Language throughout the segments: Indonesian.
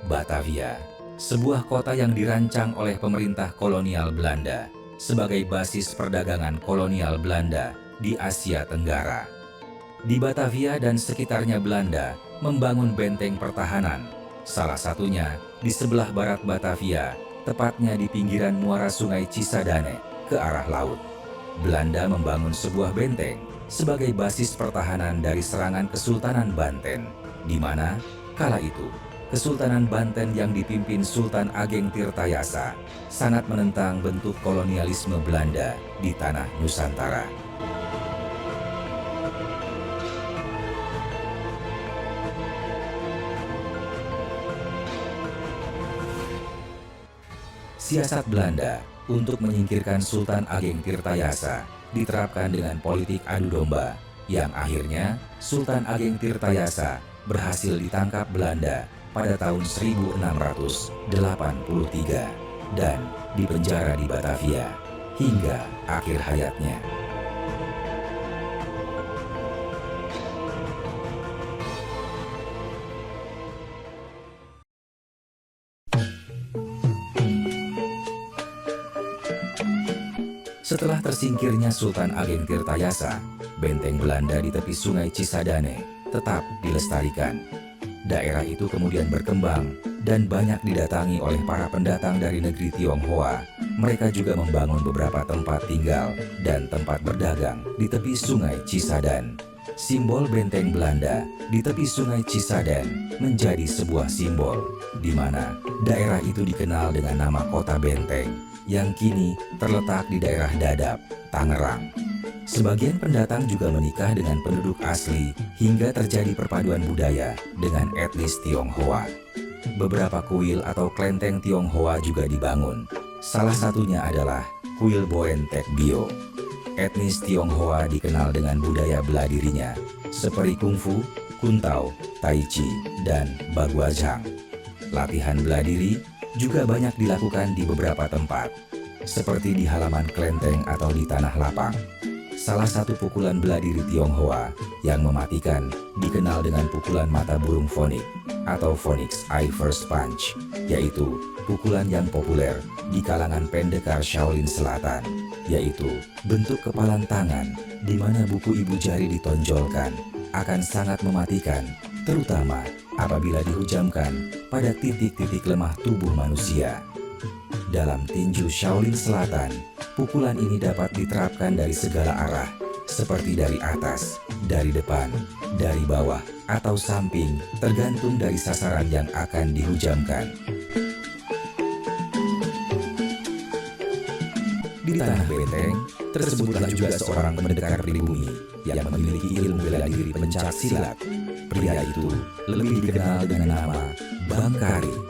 Batavia, sebuah kota yang dirancang oleh pemerintah kolonial Belanda sebagai basis perdagangan kolonial Belanda di Asia Tenggara. Di Batavia dan sekitarnya Belanda membangun benteng pertahanan, salah satunya di sebelah barat Batavia, tepatnya di pinggiran muara sungai Cisadane ke arah laut. Belanda membangun sebuah benteng sebagai basis pertahanan dari serangan Kesultanan Banten, di mana kala itu Kesultanan Banten yang dipimpin Sultan Ageng Tirtayasa sangat menentang bentuk kolonialisme Belanda di tanah Nusantara. Siasat Belanda untuk menyingkirkan Sultan Ageng Tirtayasa diterapkan dengan politik adu domba, yang akhirnya Sultan Ageng Tirtayasa berhasil ditangkap Belanda pada tahun 1683 dan dipenjara di Batavia hingga akhir hayatnya. Setelah tersingkirnya Sultan Ageng Tirtayasa, benteng Belanda di tepi sungai Cisadane tetap dilestarikan. Daerah itu kemudian berkembang dan banyak didatangi oleh para pendatang dari negeri Tionghoa. Mereka juga membangun beberapa tempat tinggal dan tempat berdagang di tepi sungai Cisadan. Simbol benteng Belanda di tepi sungai Cisadan menjadi sebuah simbol di mana daerah itu dikenal dengan nama Kota Benteng, yang kini terletak di daerah Dadap, Tangerang. Sebagian pendatang juga menikah dengan penduduk asli hingga terjadi perpaduan budaya dengan etnis Tionghoa. Beberapa kuil atau klenteng Tionghoa juga dibangun. Salah satunya adalah kuil Boen Tek Bio. Etnis Tionghoa dikenal dengan budaya bela dirinya seperti kungfu, kuntao, tai chi, dan baguazhang. Latihan bela diri juga banyak dilakukan di beberapa tempat, seperti di halaman kelenteng atau di tanah lapang. Salah satu pukulan bela diri Tionghoa yang mematikan dikenal dengan pukulan mata burung fonik atau Phoenix Eye First Punch, yaitu pukulan yang populer di kalangan pendekar Shaolin Selatan, yaitu bentuk kepalan tangan di mana buku ibu jari ditonjolkan akan sangat mematikan, terutama apabila dihujamkan pada titik-titik lemah tubuh manusia. Dalam tinju Shaolin Selatan, pukulan ini dapat diterapkan dari segala arah, seperti dari atas, dari depan, dari bawah, atau samping, tergantung dari sasaran yang akan dihujamkan. Di tanah benteng, tersebutlah juga seorang pendekar pribumi yang memiliki ilmu bela diri pencak silat. Pria itu lebih dikenal dengan nama Bangkari.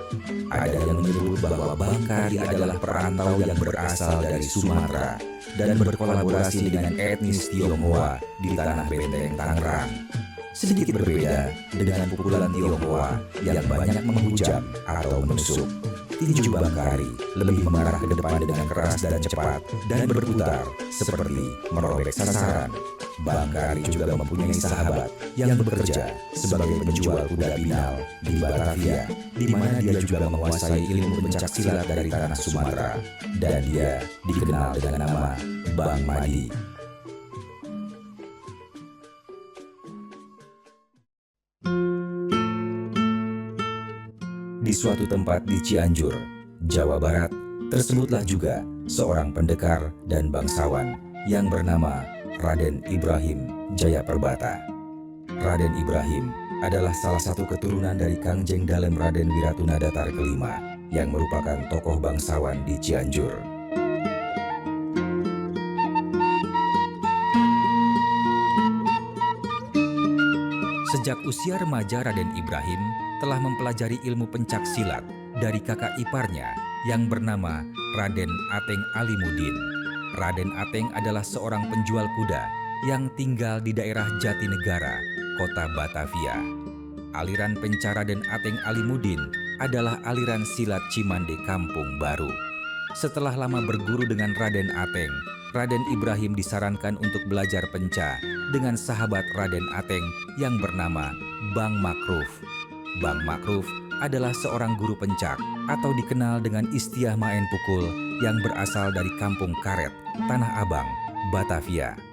Ada yang menyebut bahwa Bangkari adalah perantau yang berasal dari Sumatera dan berkolaborasi dengan etnis Tionghoa di tanah benteng Tangerang. Sedikit berbeda dengan pukulan Tionghoa yang banyak menghujam atau menusuk. Tinju Bangkari lebih mengarah ke depan dengan keras dan cepat dan berputar seperti merobek sasaran. Bangkari juga mempunyai sahabat yang bekerja sebagai penjual kuda binal di Batavia, di mana dia juga menguasai ilmu pencak silat dari tanah Sumatera, dan dia dikenal dengan nama Bang Madi. Di suatu tempat di Cianjur, Jawa Barat, tersebutlah juga seorang pendekar dan bangsawan yang bernama Raden Ibrahim Jayaperbata. Raden Ibrahim adalah salah satu keturunan dari Kangjeng Dalem Raden Wiratunadatar kelima yang merupakan tokoh bangsawan di Cianjur. Sejak usia remaja, Raden Ibrahim telah mempelajari ilmu pencak silat dari kakak iparnya yang bernama Raden Ateng Alimudin. Raden Ateng adalah seorang penjual kuda yang tinggal di daerah Jatinegara, kota Batavia. Aliran penca Raden Ateng Alimudin adalah aliran silat Cimande Kampung Baru. Setelah lama berguru dengan Raden Ateng, Raden Ibrahim disarankan untuk belajar penca dengan sahabat Raden Ateng yang bernama Bang Makruf. Bang Makruf adalah seorang guru pencak atau dikenal dengan istilah main pukul yang berasal dari Kampung Karet, Tanah Abang, Batavia.